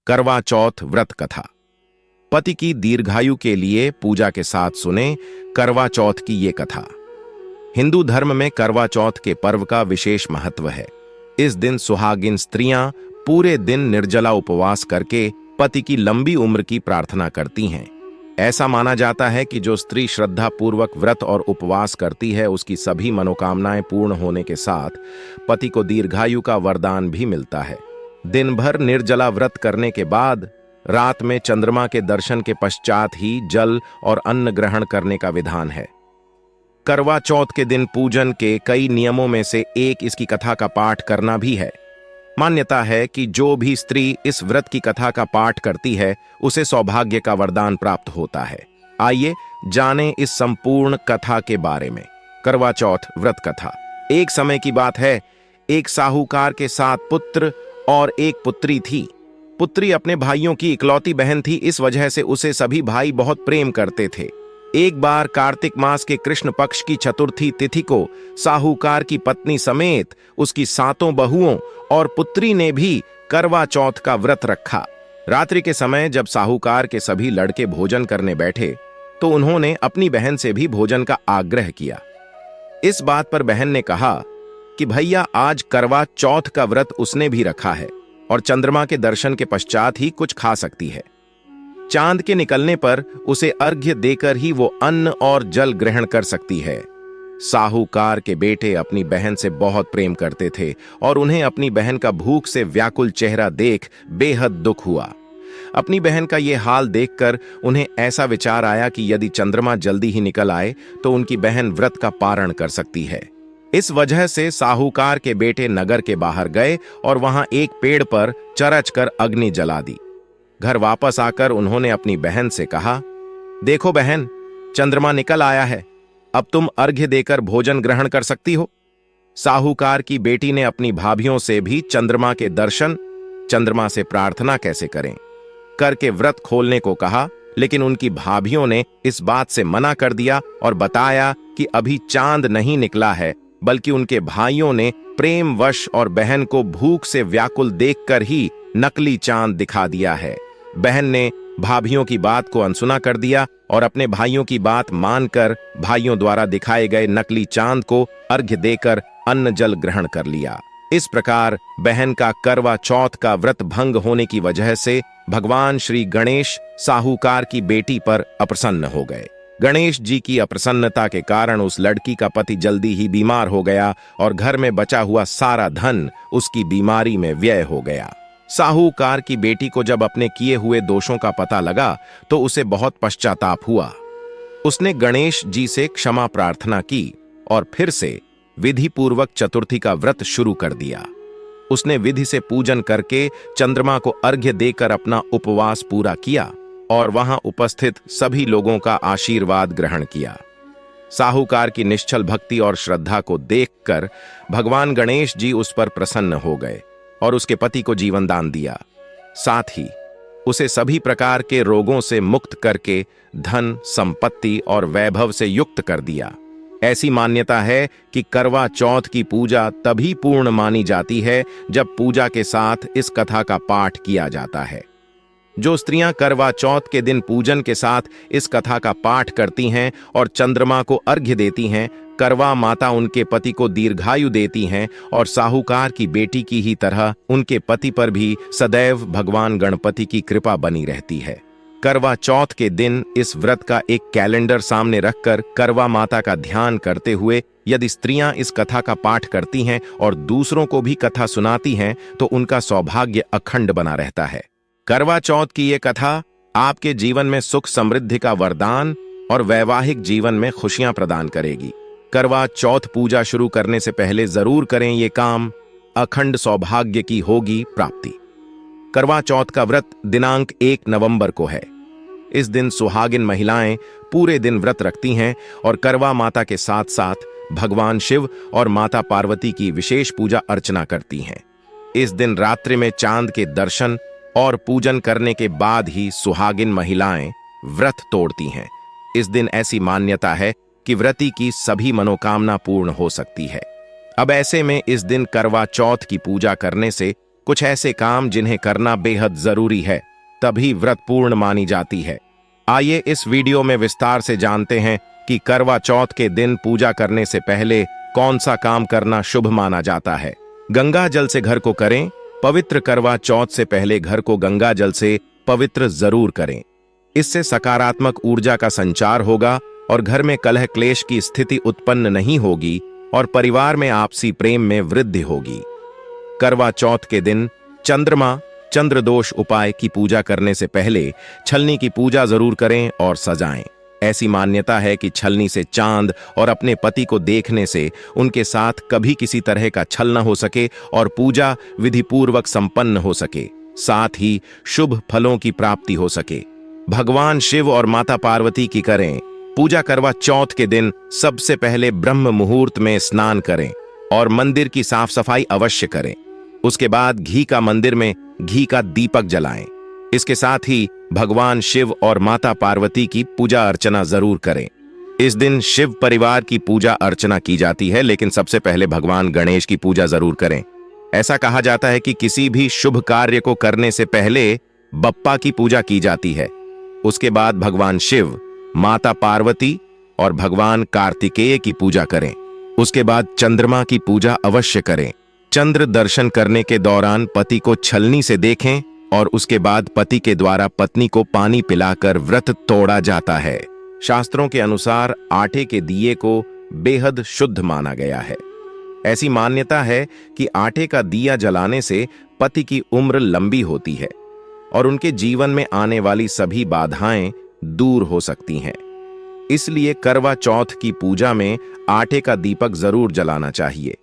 करवा चौथ व्रत कथा। पति की दीर्घायु के लिए पूजा के साथ सुने करवा चौथ की ये कथा। हिंदू धर्म में करवा चौथ के पर्व का विशेष महत्व है। इस दिन सुहागिन स्त्रियां पूरे दिन निर्जला उपवास करके पति की लंबी उम्र की प्रार्थना करती हैं। ऐसा माना जाता है कि जो स्त्री श्रद्धा पूर्वक व्रत और उपवास करती है उसकी सभी मनोकामनाएं पूर्ण होने के साथ पति को दीर्घायु का वरदान भी मिलता है। दिन भर निर्जला व्रत करने के बाद रात में चंद्रमा के दर्शन के पश्चात ही जल और अन्न ग्रहण करने का विधान है। करवा चौथ के दिन पूजन के कई नियमों में से एक इसकी कथा का पाठ करना भी है। मान्यता है कि जो भी स्त्री इस व्रत की कथा का पाठ करती है उसे सौभाग्य का वरदान प्राप्त होता है। आइए जानें इस संपूर्ण कथा के बारे में। करवा चौथ व्रत कथा। एक समय की बात है, एक साहूकार के 7 पुत्र और एक पुत्री थी। पुत्री अपने भाइयों की इकलौती बहन थी, इस वजह से उसे सभी भाई बहुत प्रेम करते थे। एक बार कार्तिक मास के कृष्ण पक्ष की चतुर्थी तिथि को साहूकार की पत्नी समेत उसकी 7 बहुओं और पुत्री ने भी करवा चौथ का व्रत रखा। रात्रि के समय जब साहूकार के सभी लड़के भोजन करने बैठे तो उन्होंने अपनी बहन से भी भोजन का आग्रह किया। इस बात पर बहन ने कहा कि भैया आज करवा चौथ का व्रत उसने भी रखा है और चंद्रमा के दर्शन के पश्चात ही कुछ खा सकती है। चांद के निकलने पर उसे अर्घ्य देकर ही वो अन्न और जल ग्रहण कर सकती है। साहूकार के बेटे अपनी बहन से बहुत प्रेम करते थे और उन्हें अपनी बहन का भूख से व्याकुल चेहरा देख बेहद दुख हुआ। अपनी बहन का ये हाल देखकर उन्हें ऐसा विचार आया कि यदि चंद्रमा जल्दी ही निकल आए तो उनकी बहन व्रत का पारण कर सकती है। इस वजह से साहूकार के बेटे नगर के बाहर गए और वहां एक पेड़ पर चरच कर अग्नि जला दी। घर वापस आकर उन्होंने अपनी बहन से कहा, देखो बहन, चंद्रमा निकल आया है, अब तुम अर्घ्य देकर भोजन ग्रहण कर सकती हो। साहूकार की बेटी ने अपनी भाभियों से भी चंद्रमा के दर्शन, चंद्रमा से प्रार्थना कैसे करें करके व्रत खोलने को कहा, लेकिन उनकी भाभियों ने इस बात से मना कर दिया और बताया कि अभी चांद नहीं निकला है, बल्कि उनके भाइयों ने प्रेमवश और बहन को भूख से व्याकुल देखकर ही नकली चांद दिखा दिया है। बहन ने भाभियों की बात को अनसुना कर दिया और अपने भाइयों की बात मानकर भाइयों द्वारा दिखाए गए नकली चांद को अर्घ्य देकर अन्न जल ग्रहण कर लिया। इस प्रकार बहन का करवा चौथ का व्रत भंग होने की वजह से भगवान श्री गणेश साहूकार की बेटी पर अप्रसन्न हो गए। गणेश जी की अप्रसन्नता के कारण उस लड़की का पति जल्दी ही बीमार हो गया और घर में बचा हुआ सारा धन उसकी बीमारी में व्यय हो गया। साहूकार की बेटी को जब अपने किए हुए दोषों का पता लगा तो उसे बहुत पश्चाताप हुआ। उसने गणेश जी से क्षमा प्रार्थना की और फिर से विधि पूर्वक चतुर्थी का व्रत शुरू कर दिया। उसने विधि से पूजन करके चंद्रमा को अर्घ्य देकर अपना उपवास पूरा किया और वहां उपस्थित सभी लोगों का आशीर्वाद ग्रहण किया। साहूकार की निश्चल भक्ति और श्रद्धा को देखकर भगवान गणेश जी उस पर प्रसन्न हो गए और उसके पति को जीवन दान दिया। साथ ही उसे सभी प्रकार के रोगों से मुक्त करके धन, संपत्ति और वैभव से युक्त कर दिया। ऐसी मान्यता है कि करवा चौथ की पूजा तभी पूर्ण मानी जाती है जब पूजा के साथ इस कथा का पाठ किया जाता है। जो स्त्रियां करवा चौथ के दिन पूजन के साथ इस कथा का पाठ करती हैं और चंद्रमा को अर्घ्य देती हैं, करवा माता उनके पति को दीर्घायु देती हैं और साहूकार की बेटी की ही तरह उनके पति पर भी सदैव भगवान गणपति की कृपा बनी रहती है। करवा चौथ के दिन इस व्रत का एक कैलेंडर सामने रखकर करवा माता का ध्यान करते हुए यदि स्त्रियां इस कथा का पाठ करती हैं और दूसरों को भी कथा सुनाती हैं तो उनका सौभाग्य अखंड बना रहता है। करवा चौथ की ये कथा आपके जीवन में सुख समृद्धि का वरदान और वैवाहिक जीवन में खुशियां प्रदान करेगी। करवा चौथ पूजा शुरू करने से पहले जरूर करें ये काम, अखंड सौभाग्य की होगी प्राप्ति। करवा चौथ का व्रत दिनांक 1 नवंबर को है। इस दिन सुहागिन महिलाएं पूरे दिन व्रत रखती हैं और करवा माता के साथ साथ भगवान शिव और माता पार्वती की विशेष पूजा अर्चना करती हैं। इस दिन रात्रि में चांद के दर्शन और पूजन करने के बाद ही सुहागिन महिलाएं व्रत तोड़ती हैं। इस दिन ऐसी मान्यता है कि व्रती की सभी मनोकामना पूर्ण हो सकती है। अब ऐसे में इस दिन करवा चौथ की पूजा करने से कुछ ऐसे काम जिन्हें करना बेहद जरूरी है, तभी व्रत पूर्ण मानी जाती है। आइए इस वीडियो में विस्तार से जानते हैं कि करवा चौथ के दिन पूजा करने से पहले कौन सा काम करना शुभ माना जाता है। गंगा जल से घर को करें पवित्र। करवा चौथ से पहले घर को गंगा जल से पवित्र जरूर करें। इससे सकारात्मक ऊर्जा का संचार होगा और घर में कलह क्लेश की स्थिति उत्पन्न नहीं होगी और परिवार में आपसी प्रेम में वृद्धि होगी। करवा चौथ के दिन चंद्रमा चंद्रदोष उपाय की पूजा करने से पहले छलनी की पूजा जरूर करें और सजाएं। ऐसी मान्यता है कि छलनी से चांद और अपने पति को देखने से उनके साथ कभी किसी तरह का छल न हो सके और पूजा विधिपूर्वक संपन्न हो सके, साथ ही शुभ फलों की प्राप्ति हो सके। भगवान शिव और माता पार्वती की करें पूजा। करवा चौथ के दिन सबसे पहले ब्रह्म मुहूर्त में स्नान करें और मंदिर की साफ सफाई अवश्य करें। उसके बाद घी का मंदिर में घी का दीपक जलाएं। इसके साथ ही भगवान शिव और माता पार्वती की पूजा अर्चना जरूर करें। इस दिन शिव परिवार की पूजा अर्चना की जाती है, लेकिन सबसे पहले भगवान गणेश की पूजा जरूर करें। ऐसा कहा जाता है कि किसी भी शुभ कार्य को करने से पहले बप्पा की पूजा की जाती है। उसके बाद भगवान शिव, माता पार्वती और भगवान कार्तिकेय की पूजा करें। उसके बाद चंद्रमा की पूजा अवश्य करें। चंद्र दर्शन करने के दौरान पति को छलनी से देखें और उसके बाद पति के द्वारा पत्नी को पानी पिलाकर व्रत तोड़ा जाता है। शास्त्रों के अनुसार आटे के दिए को बेहद शुद्ध माना गया है। ऐसी मान्यता है कि आटे का दिया जलाने से पति की उम्र लंबी होती है और उनके जीवन में आने वाली सभी बाधाएं दूर हो सकती हैं। इसलिए करवा चौथ की पूजा में आटे का दीपक जरूर जलाना चाहिए।